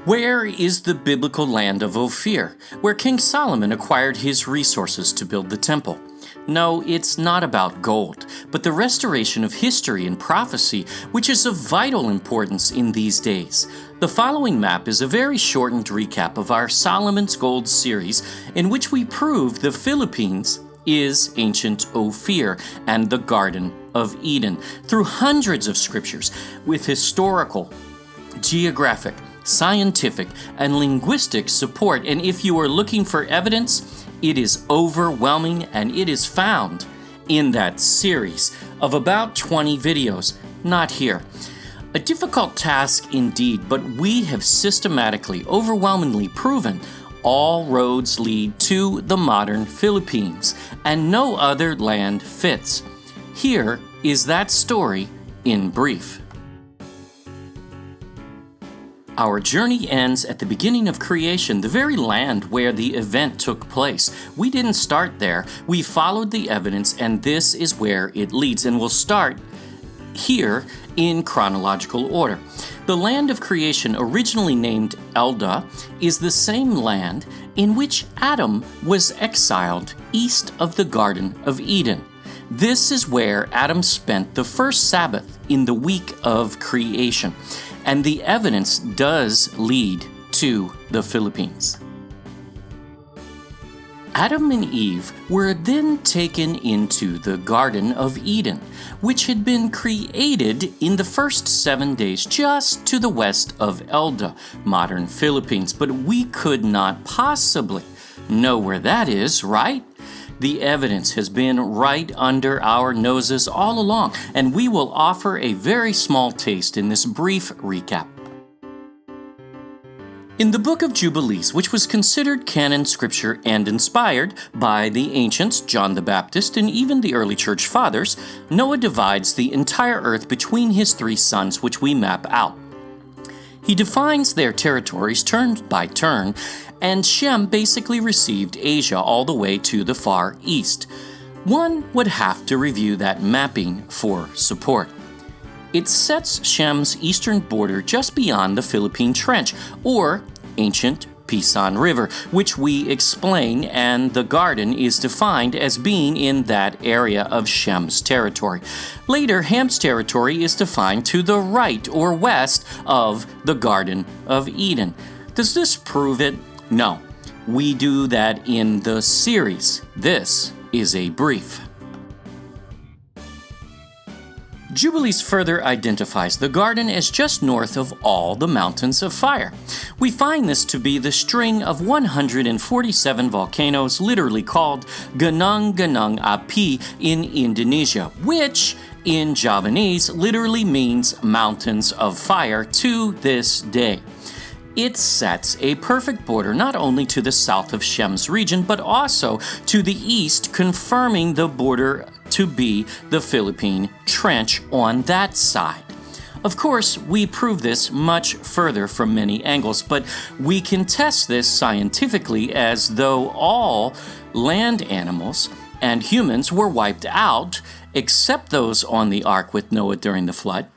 Where is the biblical land of Ophir, where King Solomon acquired his resources to build the temple? No, it's not about gold, but the restoration of history and prophecy, which is of vital importance in these days. The following map is a very shortened recap of our Solomon's Gold series, in which we prove the Philippines is ancient Ophir and the Garden of Eden through hundreds of scriptures with historical, geographic, scientific, and linguistic support. And if you are looking for evidence, it is overwhelming, and it is found in that series of about 20 videos, not here. A difficult task indeed, but we have systematically, overwhelmingly proven all roads lead to the modern Philippines, and no other land fits. Here is that story in brief. Our journey ends at the beginning of creation, the very land where the event took place. We didn't start there. We followed the evidence, and this is where it leads. And we'll start here in chronological order. The land of creation, originally named Elda, is the same land in which Adam was exiled east of the Garden of Eden. This is where Adam spent the first Sabbath in the week of creation. And the evidence does lead to the Philippines. Adam and Eve were then taken into the Garden of Eden, which had been created in the first 7 days just to the west of Elda, modern Philippines. But we could not possibly know where that is, right? The evidence has been right under our noses all along, and we will offer a very small taste in this brief recap. In the Book of Jubilees, which was considered canon scripture and inspired by the ancients, John the Baptist, and even the early church fathers, Noah divides the entire earth between his 3 sons, which we map out. He defines their territories turn by turn, and Shem basically received Asia all the way to the far east. One would have to review that mapping for support. It sets Shem's eastern border just beyond the Philippine Trench, or ancient Pisan River, which we explain, and the garden is defined as being in that area of Shem's territory. Later, Ham's territory is defined to the right or west of the Garden of Eden. Does this prove it? No. We do that in the series. This is a brief. Jubilees further identifies the garden as just north of all the mountains of fire. We find this to be the string of 147 volcanoes, literally called Gunung-Gunung Api in Indonesia, which in Javanese literally means mountains of fire to this day. It sets a perfect border not only to the south of Shem's region, but also to the east, confirming the border to be the Philippine Trench on that side. Of course, we prove this much further from many angles, but we can test this scientifically as though all land animals and humans were wiped out, except those on the ark with Noah during the flood.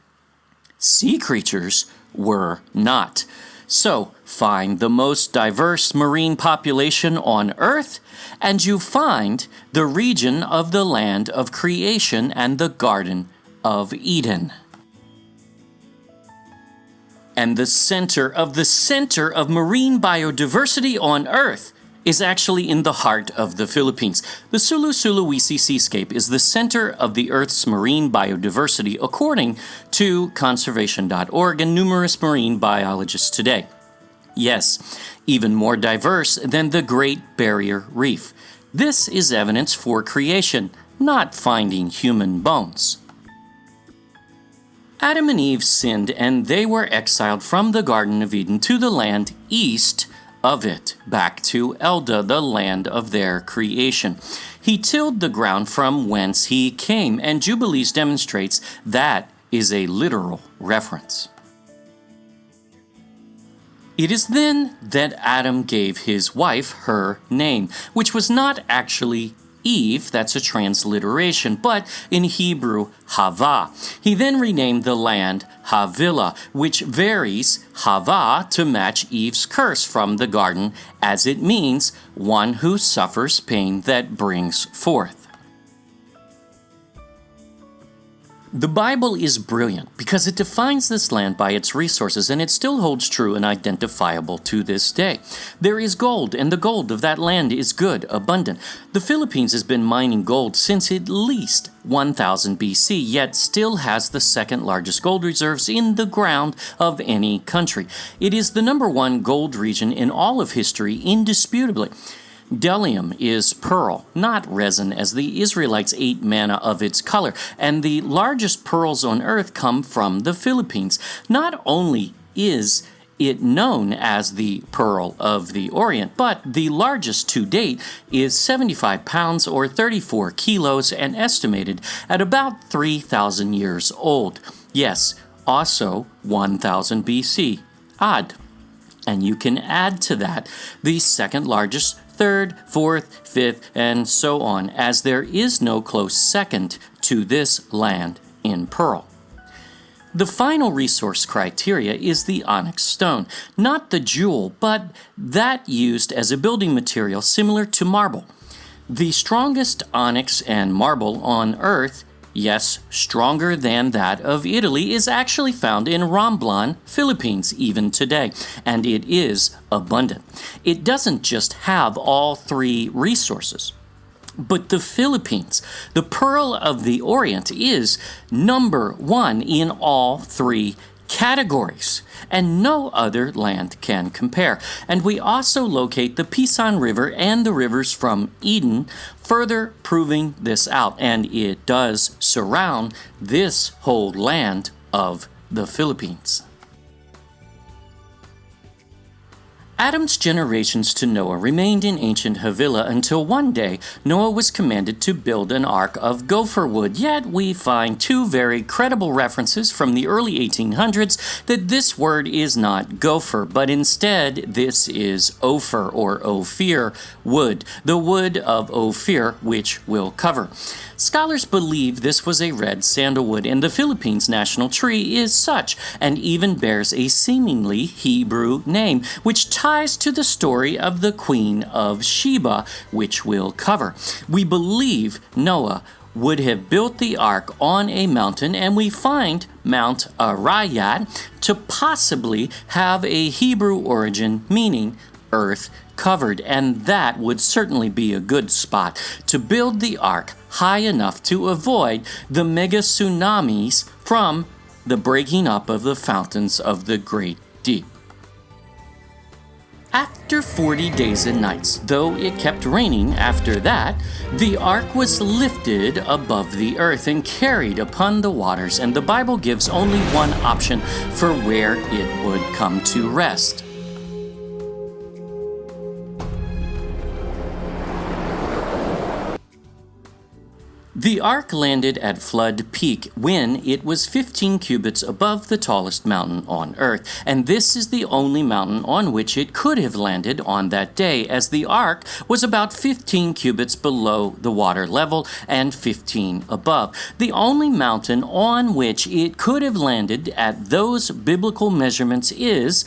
Sea creatures were not. So, find the most diverse marine population on Earth, and you find the region of the land of creation and the Garden of Eden. And the center of marine biodiversity on Earth is actually in the heart of the Philippines. The Sulu-Sulawesi Seascape is the center of the Earth's marine biodiversity, according to conservation.org and numerous marine biologists today. Yes, even more diverse than the Great Barrier Reef. This is evidence for creation, not finding human bones. Adam and Eve sinned, and they were exiled from the Garden of Eden to the land east of it, back to Elda, the land of their creation. He tilled the ground from whence he came, and Jubilees demonstrates that is a literal reference. It is then that Adam gave his wife her name, which was not actually Eve, that's a transliteration, but in Hebrew, Havah. He then renamed the land Havilah, which varies Havah to match Eve's curse from the garden, as it means one who suffers pain that brings forth. The Bible is brilliant because it defines this land by its resources, and it still holds true and identifiable to this day. There is gold, and the gold of that land is good, abundant. The Philippines has been mining gold since at least 1000 BC, yet still has the second largest gold reserves in the ground of any country. It is the number one gold region in all of history, indisputably. Bdellium is pearl, not resin, as the Israelites ate manna of its color, and the largest pearls on earth come from the Philippines. Not only is it known as the Pearl of the Orient, but the largest to date is 75 pounds or 34 kilos and estimated at about 3,000 years old. Yes, also 1000 BC. Odd. And you can add to that the second largest, third, fourth, fifth, and so on, as there is no close second to this land in pearl. The final resource criteria is the onyx stone, not the jewel, but that used as a building material similar to marble. The strongest onyx and marble on earth, yes, stronger than that of Italy, is actually found in Romblon, Philippines, even today, and it is abundant. It doesn't just have all three resources, but the Philippines, the Pearl of the Orient, is number one in all three categories, and no other land can compare. And we also locate the Pisan River and the rivers from Eden, further proving this out, and it does surround this whole land of the Philippines. Adam's generations to Noah remained in ancient Havilah until one day Noah was commanded to build an ark of gopher wood, yet we find two very credible references from the early 1800s that this word is not gopher, but instead this is Ophir or Ophir wood, the wood of Ophir, which we'll cover. Scholars believe this was a red sandalwood, and the Philippines' national tree is such, and even bears a seemingly Hebrew name, which ties to the story of the Queen of Sheba, which we'll cover. We believe Noah would have built the ark on a mountain, and we find Mount Arayat to possibly have a Hebrew origin, meaning earth covered, and that would certainly be a good spot to build the ark high enough to avoid the mega tsunamis from the breaking up of the fountains of the great deep. After 40 days and nights, though it kept raining after that, the ark was lifted above the earth and carried upon the waters, and the Bible gives only one option for where it would come to rest. The ark landed at Flood Peak when it was 15 cubits above the tallest mountain on earth, and this is the only mountain on which it could have landed on that day, as the ark was about 15 cubits below the water level and 15 above. The only mountain on which it could have landed at those biblical measurements is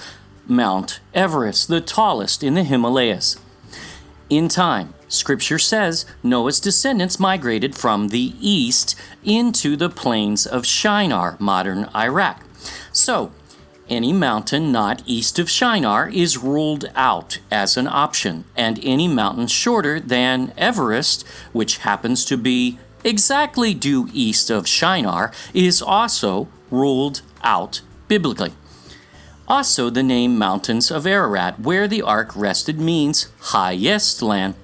Mount Everest, the tallest in the Himalayas. In time, Scripture says Noah's descendants migrated from the east into the plains of Shinar, modern Iraq. So, any mountain not east of Shinar is ruled out as an option, and any mountain shorter than Everest, which happens to be exactly due east of Shinar, is also ruled out biblically. Also, the name Mountains of Ararat, where the ark rested, means highest land,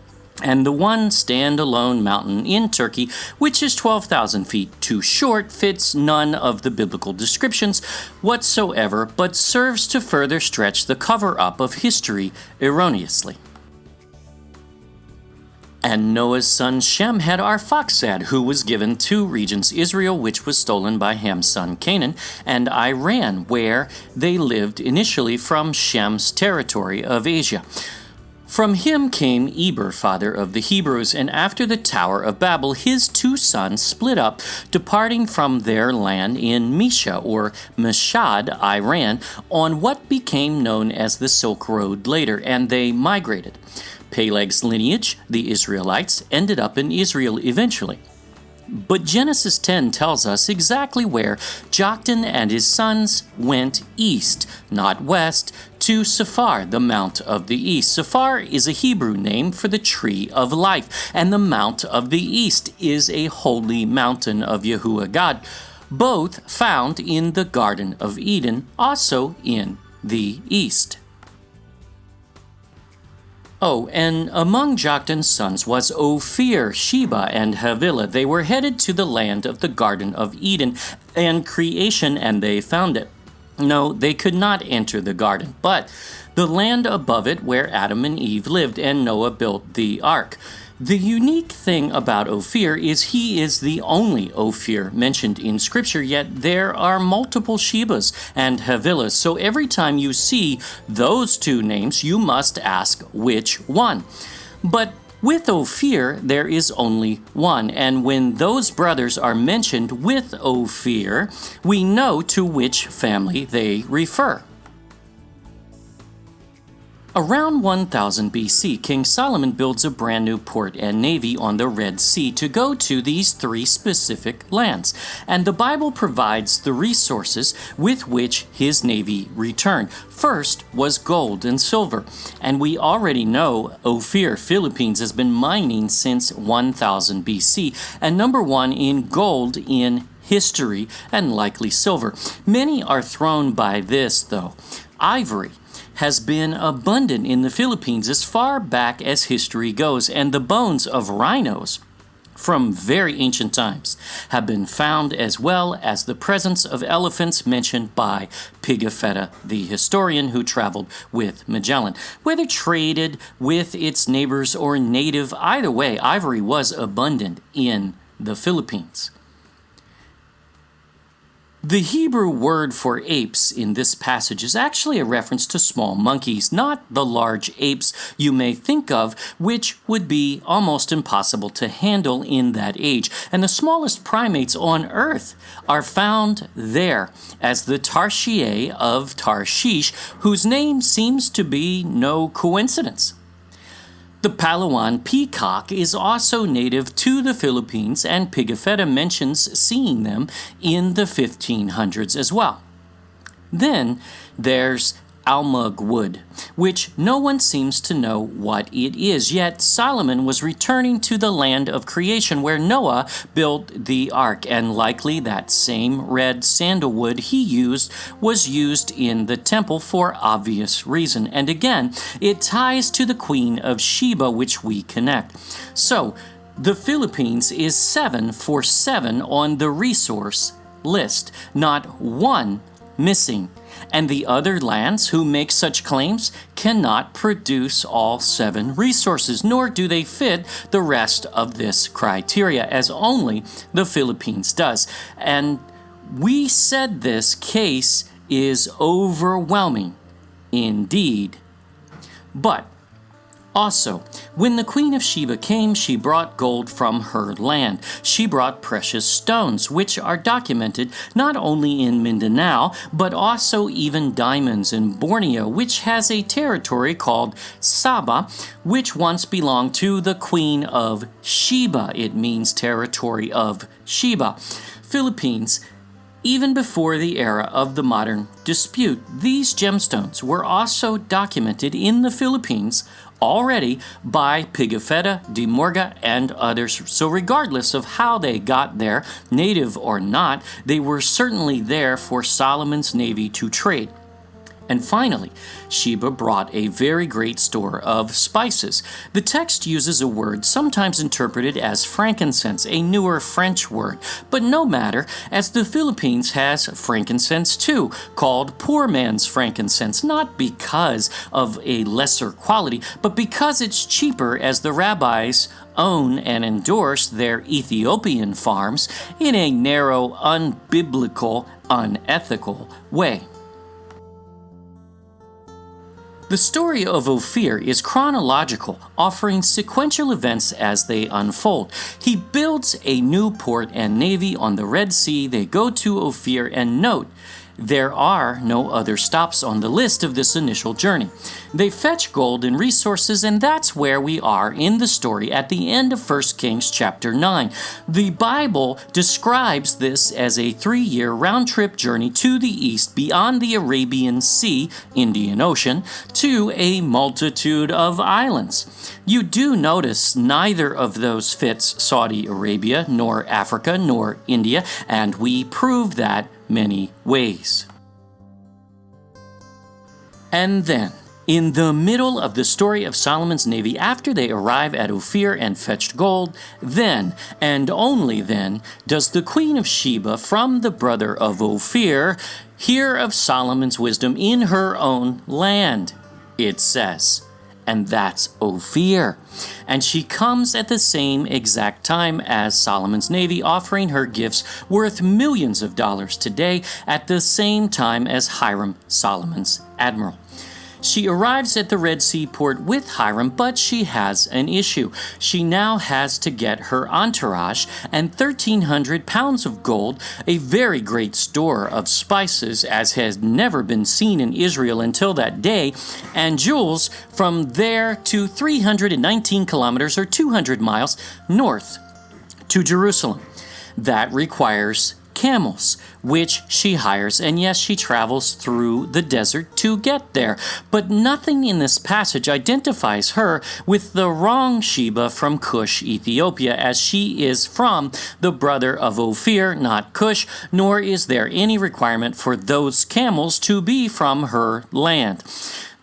and the one standalone mountain in Turkey, which is 12,000 feet too short, fits none of the biblical descriptions whatsoever, but serves to further stretch the cover-up of history erroneously. And Noah's son Shem had Arphaxad, who was given two regions, Israel, which was stolen by Ham's son Canaan, and Iran, where they lived initially from Shem's territory of Asia. From him came Eber, father of the Hebrews, and after the Tower of Babel, his 2 sons split up, departing from their land in Mesha, or Mashhad, Iran, on what became known as the Silk Road later, and they migrated. Peleg's lineage, the Israelites, ended up in Israel eventually. But Genesis 10 tells us exactly where Joktan and his sons went east, not west, to Sephar, the Mount of the East. Sephar is a Hebrew name for the tree of life, and the Mount of the East is a holy mountain of Yahuah God, both found in the Garden of Eden, also in the east. Oh, and among Joktan's sons was Ophir, Sheba, and Havilah. They were headed to the land of the Garden of Eden and creation, and they found it. No, they could not enter the garden, but the land above it where Adam and Eve lived, and Noah built the ark. The unique thing about Ophir is he is the only Ophir mentioned in Scripture, yet there are multiple Shebas and Havilahs, so every time you see those 2 names, you must ask which one. But with Ophir, there is only one, and when those brothers are mentioned with Ophir, we know to which family they refer. Around 1000 BC, King Solomon builds a brand new port and navy on the Red Sea to go to these 3 specific lands, and the Bible provides the resources with which his navy returned. First was gold and silver, and we already know Ophir, Philippines, has been mining since 1000 BC, and number 1 in gold in history and likely silver. Many are thrown by this, though. Ivory has been abundant in the Philippines as far back as history goes, and the bones of rhinos from very ancient times have been found, as well as the presence of elephants mentioned by Pigafetta, the historian who traveled with Magellan. Whether traded with its neighbors or native, either way, ivory was abundant in the Philippines. The Hebrew word for apes in this passage is actually a reference to small monkeys, not the large apes you may think of, which would be almost impossible to handle in that age. And the smallest primates on earth are found there, as the Tarshish of Tarshish, whose name seems to be no coincidence. The Palawan peacock is also native to the Philippines, and Pigafetta mentions seeing them in the 1500s as well. Then there's almug wood, which no one seems to know what it is, yet Solomon was returning to the land of creation where Noah built the ark, and likely that same red sandalwood he used was used in the temple for obvious reason. And again, it ties to the Queen of Sheba, which we connect. So, the Philippines is 7 for 7 on the resource list, not one missing. And the other lands who make such claims cannot produce all 7 resources, nor do they fit the rest of this criteria, as only the Philippines does. And we said this case is overwhelming indeed. But also, when the Queen of Sheba came, she brought gold from her land. She brought precious stones, which are documented not only in Mindanao, but also even diamonds in Borneo, which has a territory called Sabbath, which once belonged to the Queen of Sheba. It means territory of Sheba. Philippines. Even before the era of the modern dispute, these gemstones were also documented in the Philippines already by Pigafetta, De Morga, and others. So regardless of how they got there, native or not, they were certainly there for Solomon's navy to trade. And finally, Sheba brought a very great store of spices. The text uses a word sometimes interpreted as frankincense, a newer French word, but no matter, as the Philippines has frankincense too, called poor man's frankincense, not because of a lesser quality, but because it's cheaper, as the rabbis own and endorse their Ethiopian farms in a narrow, unbiblical, unethical way. The story of Ophir is chronological, offering sequential events as they unfold. He builds a new port and navy on the Red Sea. They go to Ophir, and note, there are no other stops on the list of this initial journey. They fetch gold and resources, and that's where we are in the story at the end of 1 Kings chapter 9. The Bible describes this as a 3-year round-trip journey to the east beyond the Arabian Sea, Indian Ocean, to a multitude of islands. You do notice neither of those fits Saudi Arabia, nor Africa, nor India, and we prove that many ways. And then, in the middle of the story of Solomon's navy, after they arrive at Ophir and fetched gold, then, and only then, does the queen of Sheba from the brother of Ophir hear of Solomon's wisdom in her own land, it says. And that's Ophir. And she comes at the same exact time as Solomon's navy, offering her gifts worth millions of dollars today at the same time as Hiram, Solomon's admiral. She arrives at the Red Sea port with Hiram, but she has an issue. She now has to get her entourage and 1,300 pounds of gold, a very great store of spices as had never been seen in Israel until that day, and jewels from there to 319 kilometers or 200 miles north to Jerusalem. That requires camels, which she hires, and yes, she travels through the desert to get there. But nothing in this passage identifies her with the wrong Sheba from Cush, Ethiopia, as she is from the brother of Ophir, not Cush, nor is there any requirement for those camels to be from her land.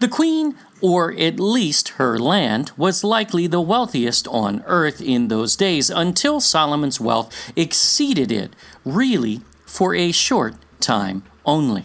The queen, or at least her land, was likely the wealthiest on earth in those days until Solomon's wealth exceeded it, really for a short time only.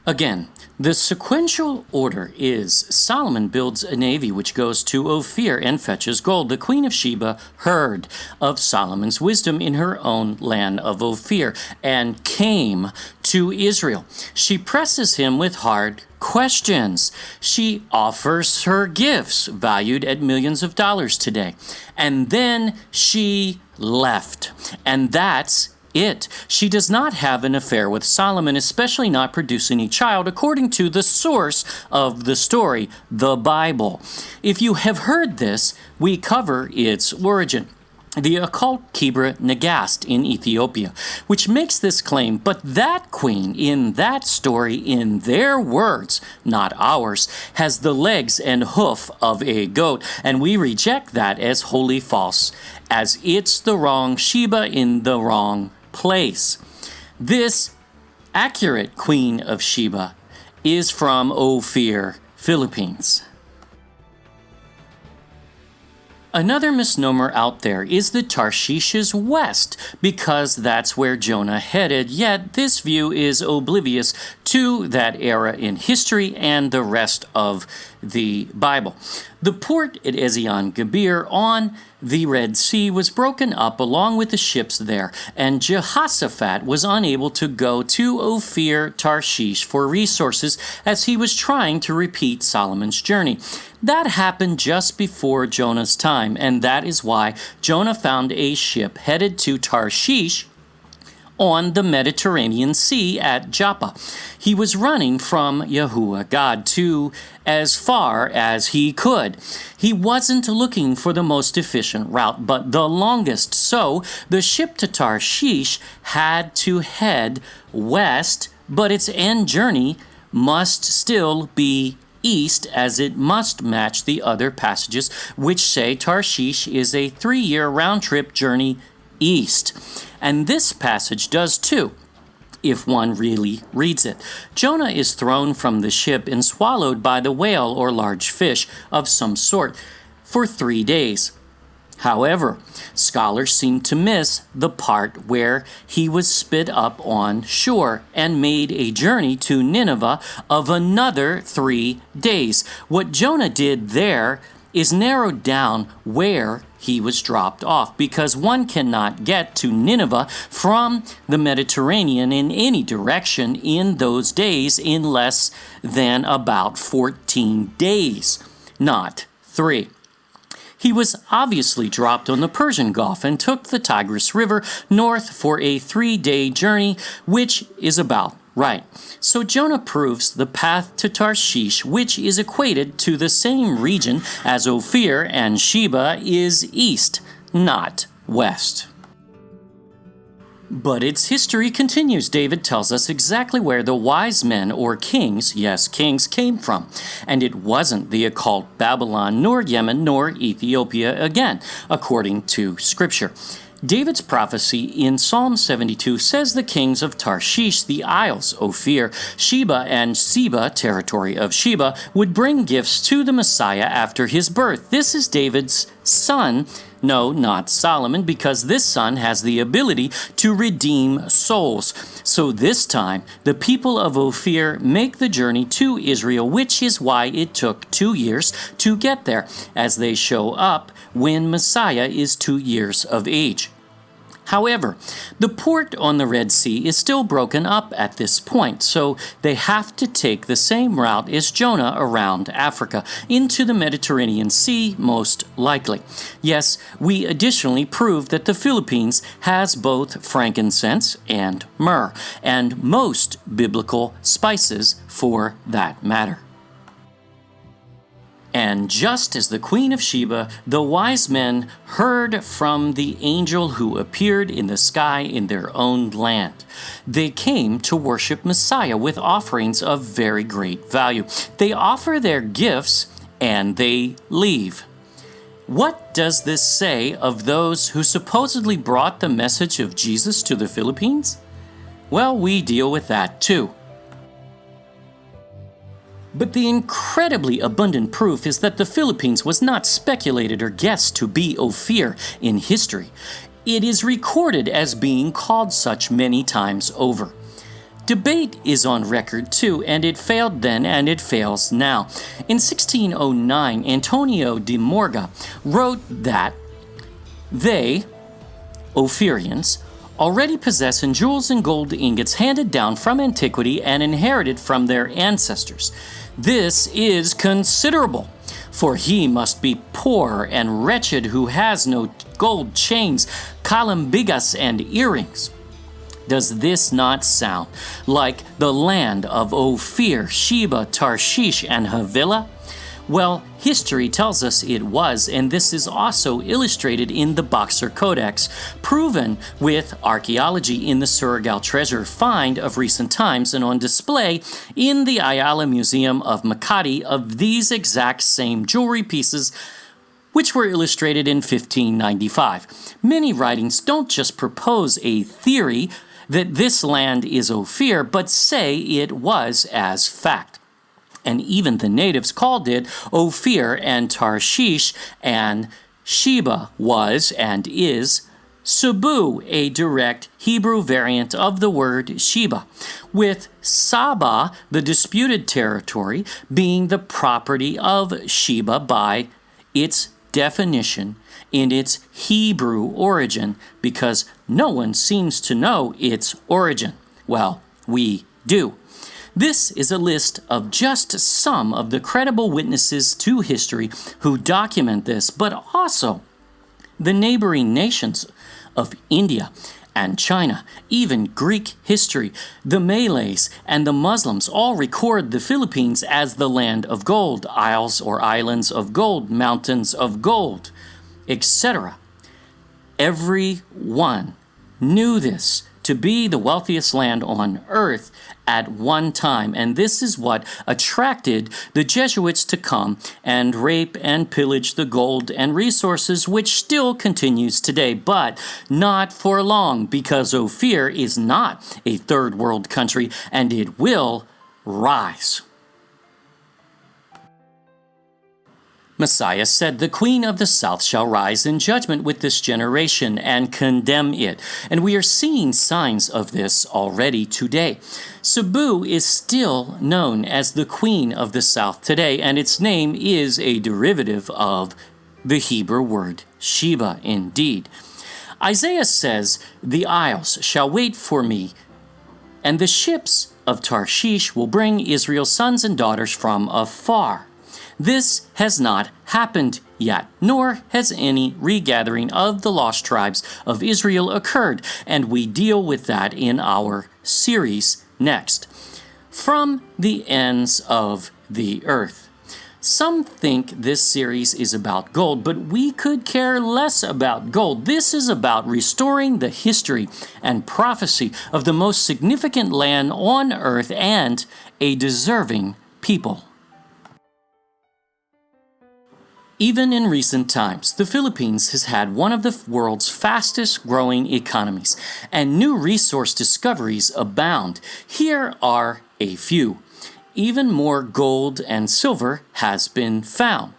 Again, the sequential order is Solomon builds a navy which goes to Ophir and fetches gold. The queen of Sheba heard of Solomon's wisdom in her own land of Ophir and came to Israel. She presses him with hard questions. She offers her gifts valued at millions of dollars today. And then she left. And that's it. She does not have an affair with Solomon, especially not produce any child, according to the source of the story, the Bible. If you have heard this, we cover its origin. The occult Kibra Nagast in Ethiopia, which makes this claim, but that queen in that story, in their words, not ours, has the legs and hoof of a goat, and we reject that as wholly false, as it's the wrong Sheba in the wrong place. This accurate queen of Sheba is from Ophir, Philippines. Another misnomer out there is that Tarshish is west, because that's where Jonah headed, yet this view is oblivious to that era in history and the rest of the Bible. The port at Ezion-Geber on the Red Sea was broken up along with the ships there, and Jehoshaphat was unable to go to Ophir, Tarshish for resources as he was trying to repeat Solomon's journey. That happened just before Jonah's time, and that is why Jonah found a ship headed to Tarshish on the Mediterranean Sea at Joppa. He was running from Yahuah God to as far as he could. He wasn't looking for the most efficient route, but the longest, so the ship to Tarshish had to head west, but its end journey must still be east, as it must match the other passages which say Tarshish is a 3-year round-trip journey east. And this passage does too, if one really reads it. Jonah is thrown from the ship and swallowed by the whale or large fish of some sort for 3 days. However, scholars seem to miss the part where he was spit up on shore and made a journey to Nineveh of another 3 days. What Jonah did there is narrowed down where he was dropped off, because one cannot get to Nineveh from the Mediterranean in any direction in those days in less than about 14 days, not 3. He was obviously dropped on the Persian Gulf and took the Tigris River north for a 3-day journey, which is about right. So Jonah proves the path to Tarshish, which is equated to the same region as Ophir and Sheba, is east, not west. But its history continues. David tells us exactly where the wise men, or kings, yes, kings, came from. And it wasn't the occult Babylon, nor Yemen, nor Ethiopia again, according to Scripture. David's prophecy in Psalm 72 says the kings of Tarshish, the isles, Ophir, Sheba, and Seba, territory of Sheba, would bring gifts to the Messiah after his birth. This is David's son. No, not Solomon, because this son has the ability to redeem souls. So this time, the people of Ophir make the journey to Israel, which is why it took 2 years to get there, as they show up when Messiah is 2 years of age. However, the port on the Red Sea is still broken up at this point, so they have to take the same route as Jonah around Africa, into the Mediterranean Sea most likely. Yes, we additionally prove that the Philippines has both frankincense and myrrh, and most biblical spices for that matter. And just as the Queen of Sheba, the wise men heard from the angel who appeared in the sky in their own land. They came to worship Messiah with offerings of very great value. They offer their gifts and they leave. What does this say of those who supposedly brought the message of Jesus to the Philippines? Well, we deal with that too. But the incredibly abundant proof is that the Philippines was not speculated or guessed to be Ophir in history. It is recorded as being called such many times over. Debate is on record too, and it failed then and it fails now. In 1609, Antonio de Morga wrote that they, Ophirians, already possess in jewels and gold ingots handed down from antiquity and inherited from their ancestors. This is considerable, for he must be poor and wretched who has no gold chains, calambigas, and earrings. Does this not sound like the land of Ophir, Sheba, Tarshish, and Havilah? Well, history tells us it was, and this is also illustrated in the Boxer Codex, proven with archaeology in the Surigao treasure find of recent times and on display in the Ayala Museum of Makati of these exact same jewelry pieces, which were illustrated in 1595. Many writings don't just propose a theory that this land is Ophir, but say it was as fact. And even the natives called it Ophir, and Tarshish and Sheba was and is Cebu, a direct Hebrew variant of the word Sheba, with Saba, the disputed territory, being the property of Sheba by its definition in its Hebrew origin, because no one seems to know its origin. Well, we do. This is a list of just some of the credible witnesses to history who document this, but also the neighboring nations of India and China, even Greek history, the Malays, and the Muslims all record the Philippines as the land of gold, isles or islands of gold, mountains of gold, etc. Everyone knew this to be the wealthiest land on earth at one time, and this is what attracted the Jesuits to come and rape and pillage the gold and resources, which still continues today, but not for long, because Ophir is not a third world country and it will rise. Messiah said, "The queen of the south shall rise in judgment with this generation and condemn it." And we are seeing signs of this already today. Cebu is still known as the queen of the south today, and its name is a derivative of the Hebrew word Sheba indeed. Isaiah says, "The isles shall wait for me, and the ships of Tarshish will bring Israel's sons and daughters from afar." This has not happened yet, nor has any regathering of the lost tribes of Israel occurred, and we deal with that in our series next. From the ends of the earth. Some think this series is about gold, but we could care less about gold. This is about restoring the history and prophecy of the most significant land on earth and a deserving people. Even in recent times, the Philippines has had one of the world's fastest growing economies, and new resource discoveries abound. Here are a few. Even more gold and silver has been found.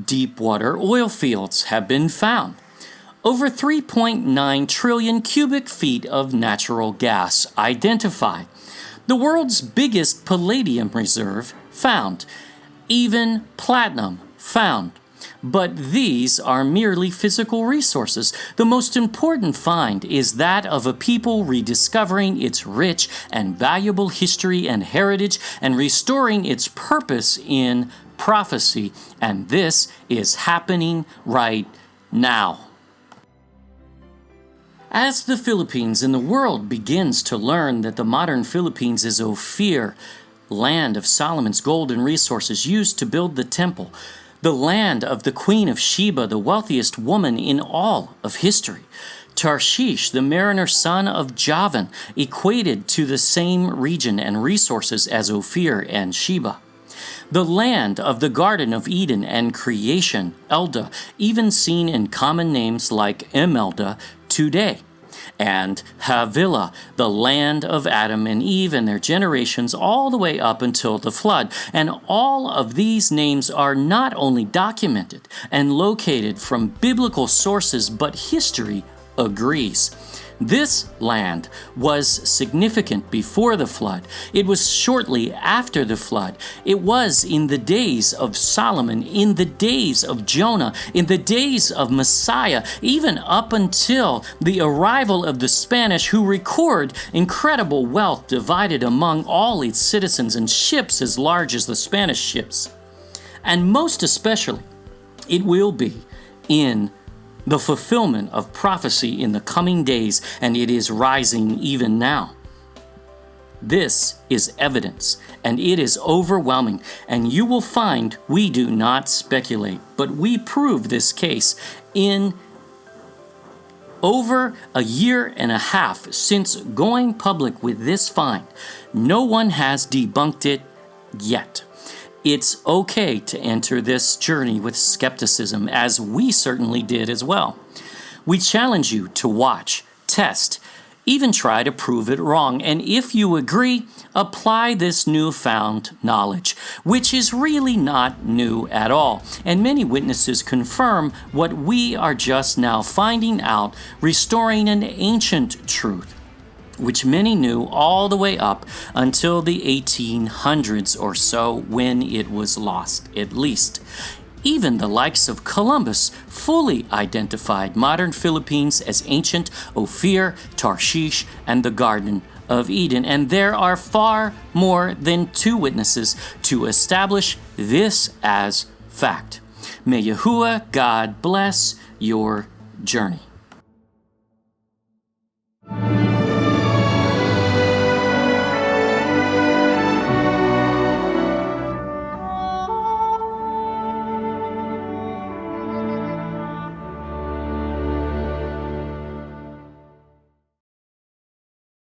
Deepwater oil fields have been found. Over 3.9 trillion cubic feet of natural gas identified. The world's biggest palladium reserve found. Even platinum found. But these are merely physical resources. The most important find is that of a people rediscovering its rich and valuable history and heritage and restoring its purpose in prophecy. And this is happening right now. As the Philippines and the world begins to learn that the modern Philippines is Ophir, land of Solomon's gold and resources used to build the temple, the land of the Queen of Sheba, the wealthiest woman in all of history. Tarshish, the mariner son of Javan, equated to the same region and resources as Ophir and Sheba. The land of the Garden of Eden and creation, Elda, even seen in common names like Imelda today. And Havilah, the land of Adam and Eve and their generations all the way up until the flood. And all of these names are not only documented and located from biblical sources, but history agrees. This land was significant before the flood. It was shortly after the flood. It was in the days of Solomon, in the days of Jonah, in the days of Messiah, even up until the arrival of the Spanish, who record incredible wealth divided among all its citizens and ships as large as the Spanish ships. And most especially, it will be in the fulfillment of prophecy in the coming days, and it is rising even now. This is evidence, and it is overwhelming, and you will find we do not speculate, but we prove this case in over a year and a half since going public with this find. No one has debunked it yet. It's okay to enter this journey with skepticism, as we certainly did as well. We challenge you to watch, test, even try to prove it wrong, and if you agree, apply this newfound knowledge, which is really not new at all. And many witnesses confirm what we are just now finding out, restoring an ancient truth, which many knew all the way up until the 1800s or so, when it was lost, at least. Even the likes of Columbus fully identified modern Philippines as ancient Ophir, Tarshish, and the Garden of Eden. And there are far more than two witnesses to establish this as fact. May Yahuah God bless your journey.